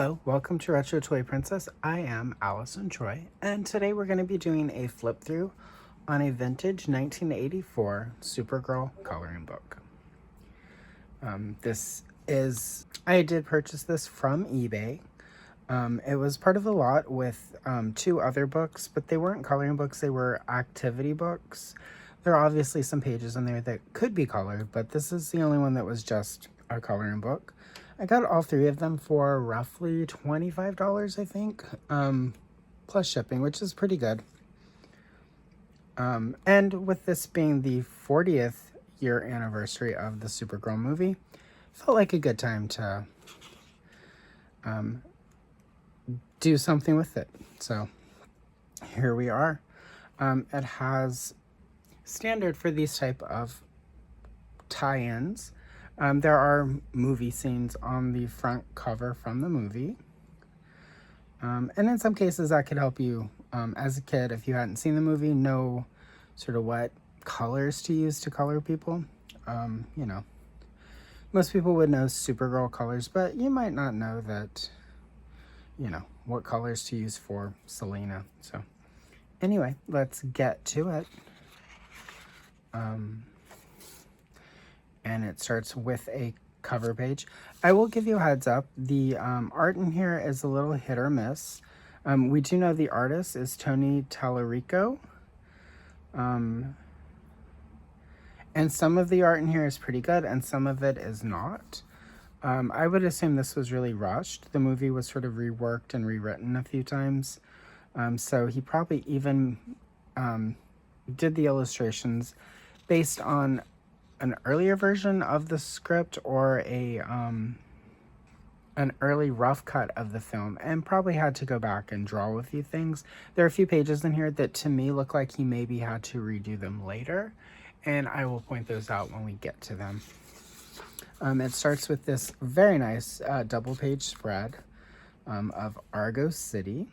Hello, welcome to Retro Toy Princess. I am Allison Troy, and today we're going to be doing a flip through on a vintage 1984 Supergirl coloring book. I did purchase this from eBay. It was part of a lot with two other books, but they weren't coloring books, they were activity books. There are obviously some pages in there that could be colored, but this is the only one that was just a coloring book. I got all three of them for roughly $25, I think, plus shipping, which is pretty good. And with this being the 40th year anniversary of the Supergirl movie, felt like a good time to do something with it. So here we are. It has standard for these type of tie-ins. There are movie scenes on the front cover from the movie. And in some cases that could help you, as a kid, if you hadn't seen the movie, know sort of what colors to use to color people. You know, most people would know Supergirl colors, but you might not know that, you know, what colors to use for Selena. So anyway, let's get to it. And it starts with a cover page. I will give you a heads up. The art in here is a little hit or miss. We do know the artist is Tony Tallarico. And some of the art in here is pretty good and some of it is not. I would assume this was really rushed. The movie was sort of reworked and rewritten a few times. So he probably even did the illustrations based on an earlier version of the script or an early rough cut of the film, and probably had to go back and draw a few things. There are a few pages in here that to me look like he maybe had to redo them later, and I will point those out when we get to them. It starts with this very nice double page spread of Argo City.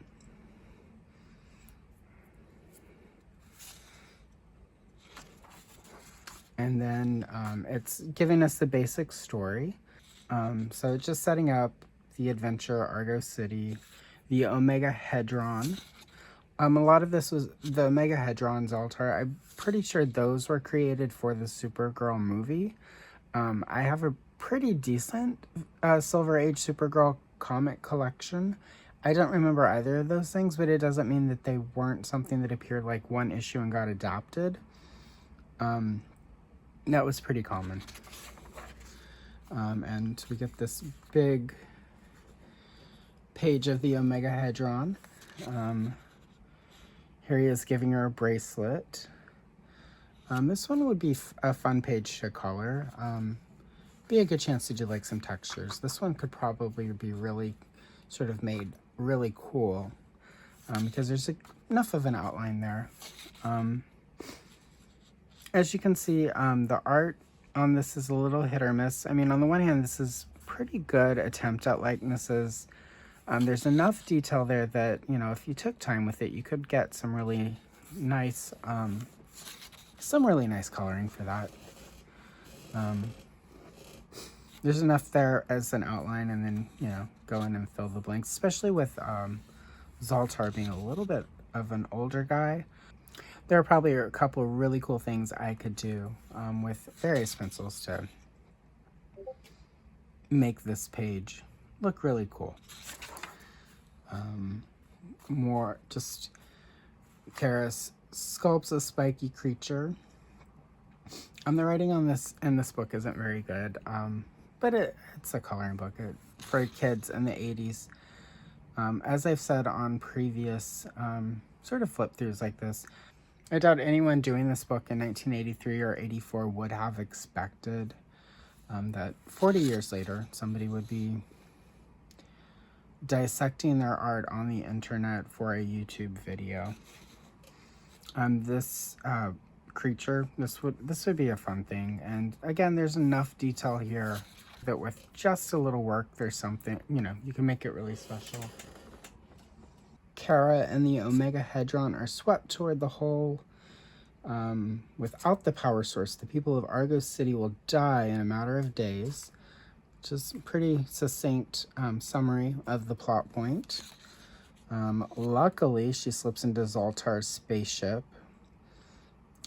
And then it's giving us the basic story. So it's just setting up the adventure, Argo City, the Omega Hedron. A lot of this was the Omega Hedron Zoltar. I'm pretty sure those were created for the Supergirl movie. I have a pretty decent Silver Age Supergirl comic collection. I don't remember either of those things, but it doesn't mean that they weren't something that appeared like one issue and got adapted. That was pretty common. And we get this big page of the Omega Hedron. Here he is giving her a bracelet. This one would be a fun page to color. Be a good chance to do like some textures. This one could probably be really sort of made really cool because there's enough of an outline there. As you can see, the art on this is a little hit or miss. I mean, on the one hand, this is pretty good attempt at likenesses. There's enough detail there that, you know, if you took time with it, you could get some really nice coloring for that. There's enough there as an outline, and then, you know, go in and fill the blanks, especially with Zoltar being a little bit of an older guy. There are probably a couple of really cool things I could do with various pencils to make this page look really cool. More just Karis sculpts a spiky creature. The writing on this in this book isn't very good, but it's a coloring book for kids in the 80s. As I've said on previous sort of flip-throughs like this, I doubt anyone doing this book in 1983 or 84 would have expected that 40 years later somebody would be dissecting their art on the internet for a YouTube video. This creature, this would be a fun thing, and again, there's enough detail here that with just a little work, there's something, you know, you can make it really special. Kara and the Omega Hedron are swept toward the hole. Without the power source, the people of Argo City will die in a matter of days. which is pretty succinct summary of the plot point. Luckily, she slips into Zoltar's spaceship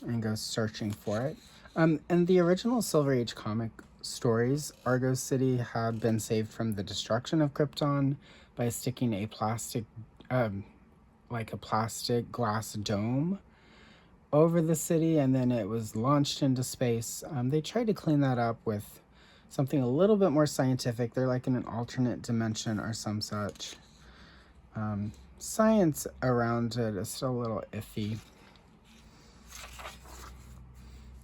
and goes searching for it. In the original Silver Age comic stories, Argo City had been saved from the destruction of Krypton by sticking a plastic, like a plastic glass dome over the city, and then it was launched into space. They tried to clean that up with something a little bit more scientific. They're like in an alternate dimension or some such. Science around it is still a little iffy.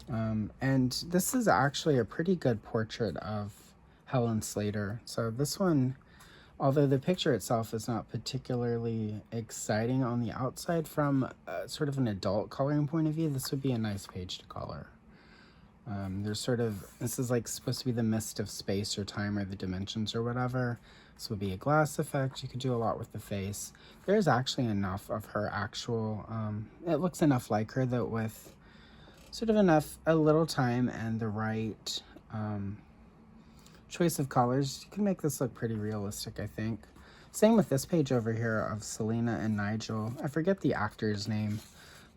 And this is actually a pretty good portrait of Helen Slater. So this one, although the picture itself is not particularly exciting on the outside from sort of an adult coloring point of view, this would be a nice page to color. There's sort of, this is like supposed to be the mist of space or time or the dimensions or whatever. This would be a glass effect. You could do a lot with the face. There's actually enough of her actual, it looks enough like her that with sort of a little time and the right choice of colors, you can make this look pretty realistic, I think. Same with this page over here of Selena and Nigel. I forget the actor's name,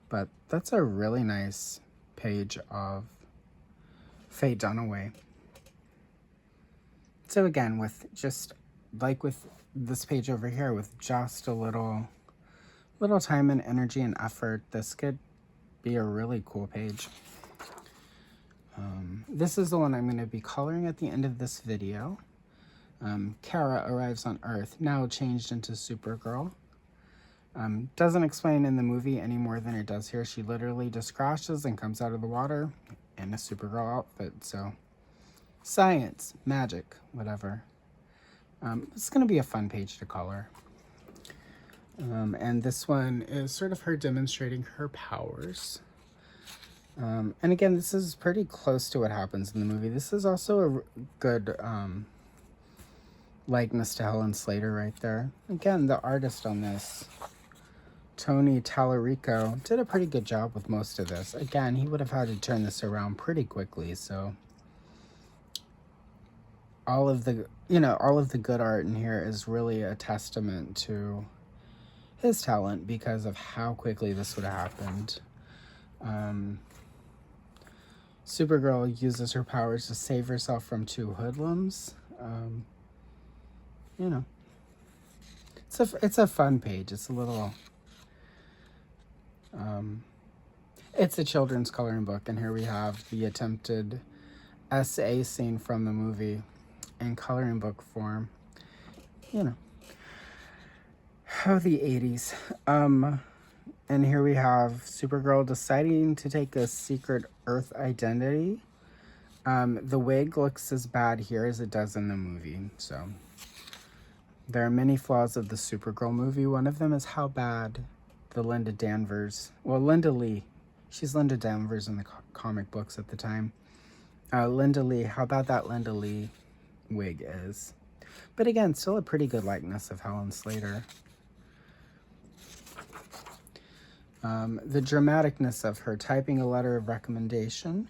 but that's a really nice page of Faye Dunaway. So again, with just like with this page over here, with just a little time and energy and effort, this could be a really cool page. This is the one I'm going to be coloring at the end of this video. Kara arrives on Earth, now changed into Supergirl. Doesn't explain in the movie any more than it does here. She literally just crashes and comes out of the water in a Supergirl outfit. So science, magic, whatever. It's going to be a fun page to color. And this one is sort of her demonstrating her powers. And again, this is pretty close to what happens in the movie. This is also a good likeness to Helen Slater right there. Again, the artist on this, Tony Tallarico, did a pretty good job with most of this. Again, he would have had to turn this around pretty quickly, so all of the good art in here is really a testament to his talent because of how quickly this would have happened. Supergirl uses her powers to save herself from two hoodlums. It's a fun page. It's a little, it's a children's coloring book, and here we have the attempted essay scene from the movie in coloring book form. Oh, the 80s. And here we have Supergirl deciding to take a secret Earth identity. The wig looks as bad here as it does in the movie. So there are many flaws of the Supergirl movie. One of them is how bad the Linda Lee, she's Linda Danvers in the comic books at the time. Linda Lee, how bad that Linda Lee wig is. But again, still a pretty good likeness of Helen Slater. The dramaticness of her typing a letter of recommendation.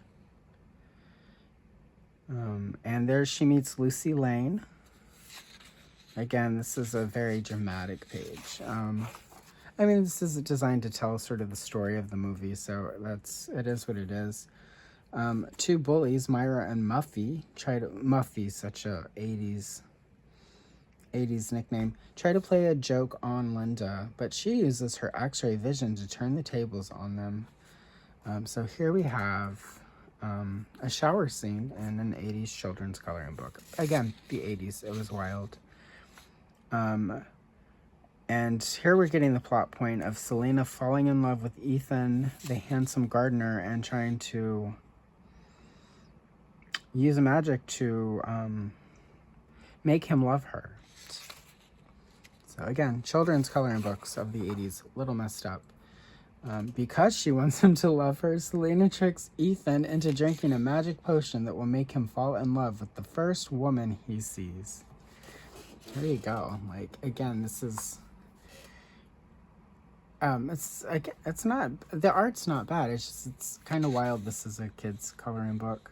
And there she meets Lucy Lane. Again, this is a very dramatic page. This is designed to tell sort of the story of the movie, so it is what it is. Two bullies, Myra and Muffy, Muffy's such a 80s nickname, try to play a joke on Linda, but she uses her x-ray vision to turn the tables on them. So here we have a shower scene in an 80s children's coloring book. Again, the 80s, it was wild. And here we're getting the plot point of Selena falling in love with Ethan, the handsome gardener, and trying to use magic to make him love her. So again, children's coloring books of the 80s, a little messed up. Because she wants him to love her, Selena tricks Ethan into drinking a magic potion that will make him fall in love with the first woman he sees. There you go. Like, again, this is... it's not... The art's not bad. It's kind of wild this is a kid's coloring book.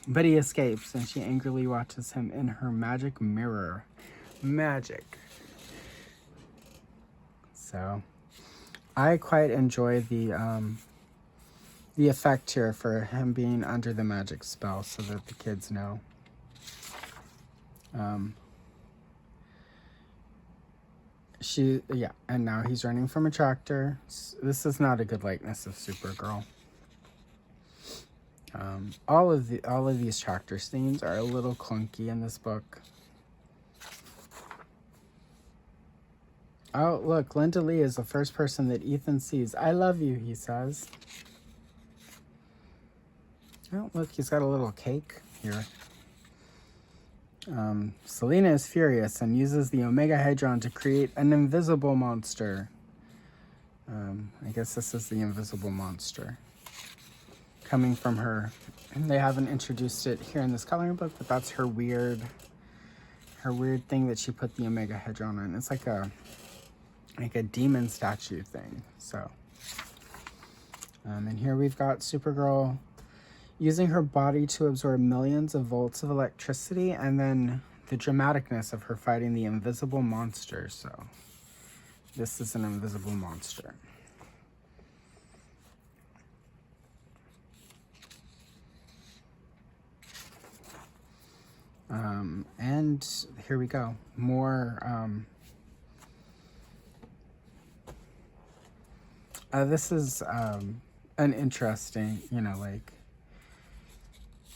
But he escapes, and she angrily watches him in her magic mirror. Magic. So, I quite enjoy the effect here for him being under the magic spell, so that the kids know. And now he's running from a tractor. This is not a good likeness of Supergirl. All of these tractor scenes are a little clunky in this book. Oh, look, Linda Lee is the first person that Ethan sees. I love you, he says. Oh, look, he's got a little cake here. Selena is furious and uses the Omega Hedron to create an invisible monster. I guess this is the invisible monster coming from her. And they haven't introduced it here in this coloring book, but that's her weird thing that she put the Omega Hedron on. It's like a demon statue thing. So, and here we've got Supergirl using her body to absorb millions of volts of electricity, and then the dramaticness of her fighting the invisible monster. So, this is an invisible monster. And here we go. More, this is, an interesting, like,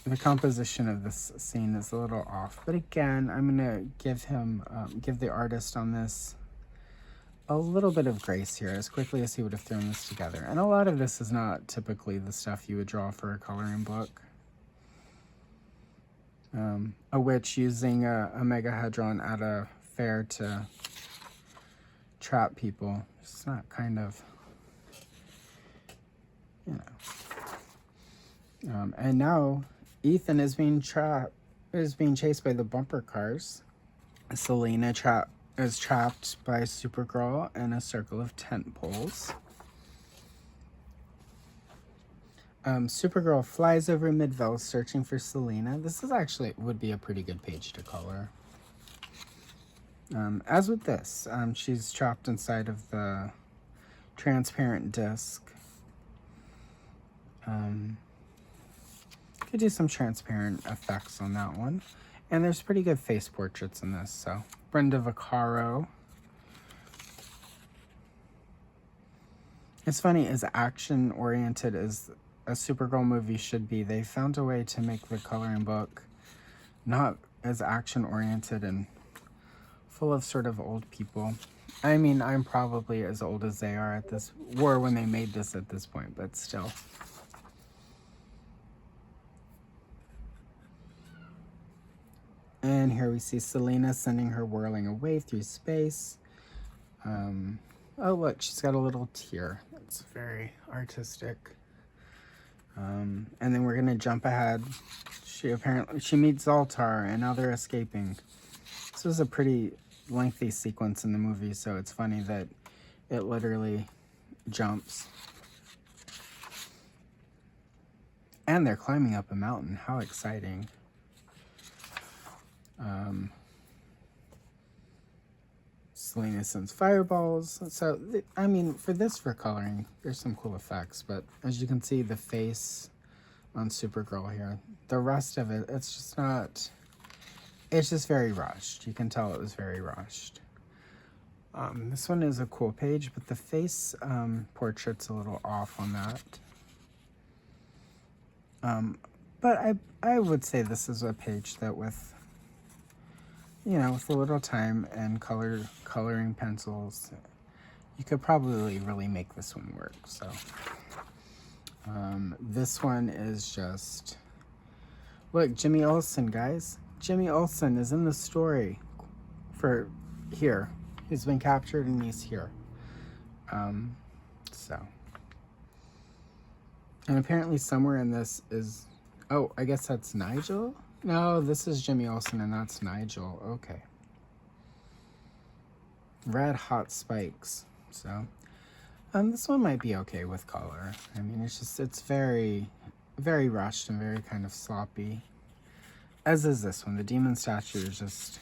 the composition of this scene is a little off. But again, I'm going to give the artist on this a little bit of grace here, as quickly as he would have thrown this together. And a lot of this is not typically the stuff you would draw for a coloring book. A witch using a Omega Hedron at a fair to trap people. It's not kind of, and now Ethan is being chased by the bumper cars. Selena is trapped by Supergirl in a circle of tent poles. Supergirl flies over Midvale searching for Selena. This is would be a pretty good page to color. As with this, she's trapped inside of the transparent disc. Could do some transparent effects on that one. And there's pretty good face portraits in this. So, Brenda Vaccaro. It's funny, as action-oriented as a Supergirl movie should be, they found a way to make the coloring book not as action-oriented and full of sort of old people. I mean, I'm probably as old as they are were when they made this at this point, but still. And here we see Selena sending her whirling away through space. Oh, look, she's got a little tear. That's very artistic. And then we're going to jump ahead. She meets Zoltar, and now they're escaping. This was a pretty lengthy sequence in the movie, so it's funny that it literally jumps. And they're climbing up a mountain. How exciting. Selena sends fireballs. So, I mean, for coloring, there's some cool effects. But as you can see, the face on Supergirl here, the rest of it, it's just not... It's just very rushed. You can tell it was very rushed. This one is a cool page, but the face portrait's a little off on that. But I would say this is a page that with a little time and coloring pencils, you could probably really make this one work. So this one is just, look, Jimmy Olsen, guys. Jimmy Olsen is in the story for here. He's been captured and he's here. So. And apparently somewhere in this is, oh, I guess that's Nigel? No, this is Jimmy Olsen and that's Nigel. Okay. Red Hot Spikes. So, this one might be okay with color. I mean, it's very, very rushed and very kind of sloppy. as is this one. The demon statue is just,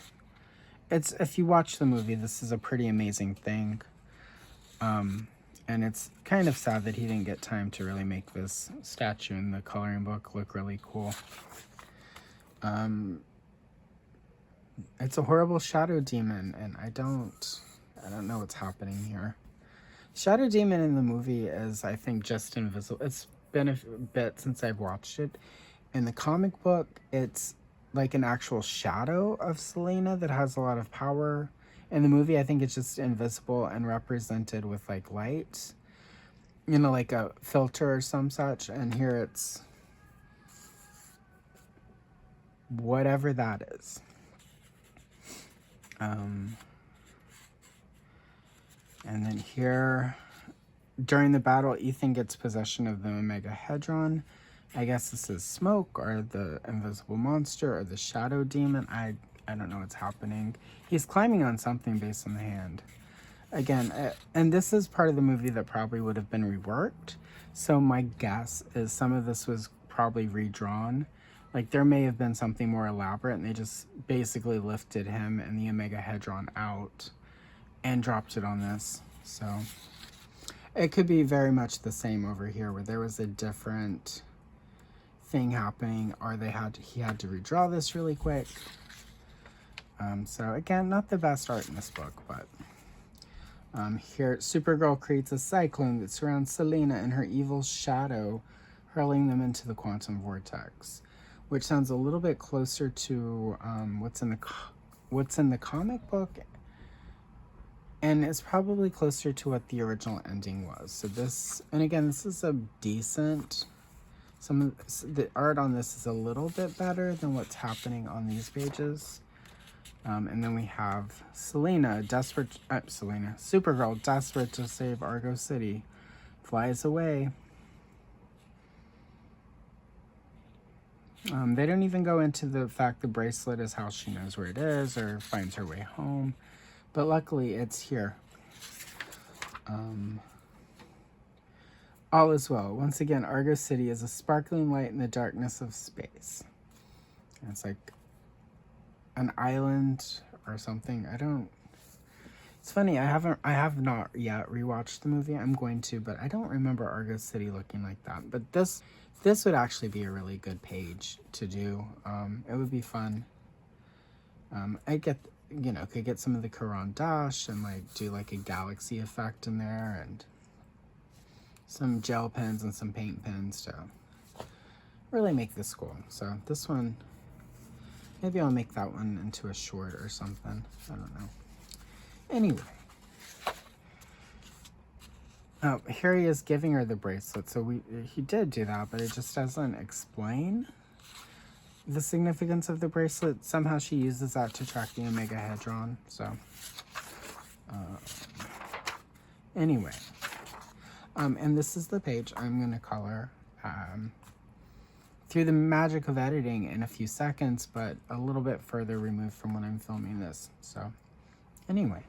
it's, if you watch the movie, this is a pretty amazing thing. And it's kind of sad that he didn't get time to really make this statue in the coloring book look really cool. It's a horrible shadow demon, and I don't know what's happening here. Shadow demon in the movie is, I think, just invisible. It's been a bit since I've watched it. In the comic book, it's like an actual shadow of Selena that has a lot of power. In the movie, I think it's just invisible and represented with like light, you know, like a filter or some such. And here it's whatever that is. And then here, during the battle, Ethan gets possession of the Omegahedron. I guess this is Smoke or the invisible monster or the shadow demon. I don't know what's happening. He's climbing on something based on the hand. Again, and this is part of the movie that probably would have been reworked. So my guess is some of this was probably redrawn. Like there may have been something more elaborate and they just basically lifted him and the Omegahedron out and dropped it on this. So it could be very much the same over here where there was a different thing happening, or he had to redraw this really quick. So again, not the best art in this book, but here Supergirl creates a cyclone that surrounds Selena and her evil shadow, hurling them into the quantum vortex, which sounds a little bit closer to what's in the comic book, and it's probably closer to what the original ending was. So this, and again, this is a decent. Some of the art on this is a little bit better than what's happening on these pages. And then we have Supergirl, desperate to save Argo City, flies away. They don't even go into the fact the bracelet is how she knows where it is or finds her way home. But luckily it's here. All is well. Once again, Argo City is a sparkling light in the darkness of space. And it's like an island or something. It's funny, I have not yet rewatched the movie. I'm going to, but I don't remember Argo City looking like that. But this would actually be a really good page to do. It would be fun. I get, could get some of the Quran Dash and like do like a galaxy effect in there and some gel pens and some paint pens to really make this cool. So this one, maybe I'll make that one into a short or something. I don't know. Anyway. Oh, here he is giving her the bracelet. So he did do that, but it just doesn't explain the significance of the bracelet. Somehow she uses that to track the Omegahedron. So, anyway. And this is the page I'm going to color through the magic of editing in a few seconds, but a little bit further removed from when I'm filming this. So, anyway.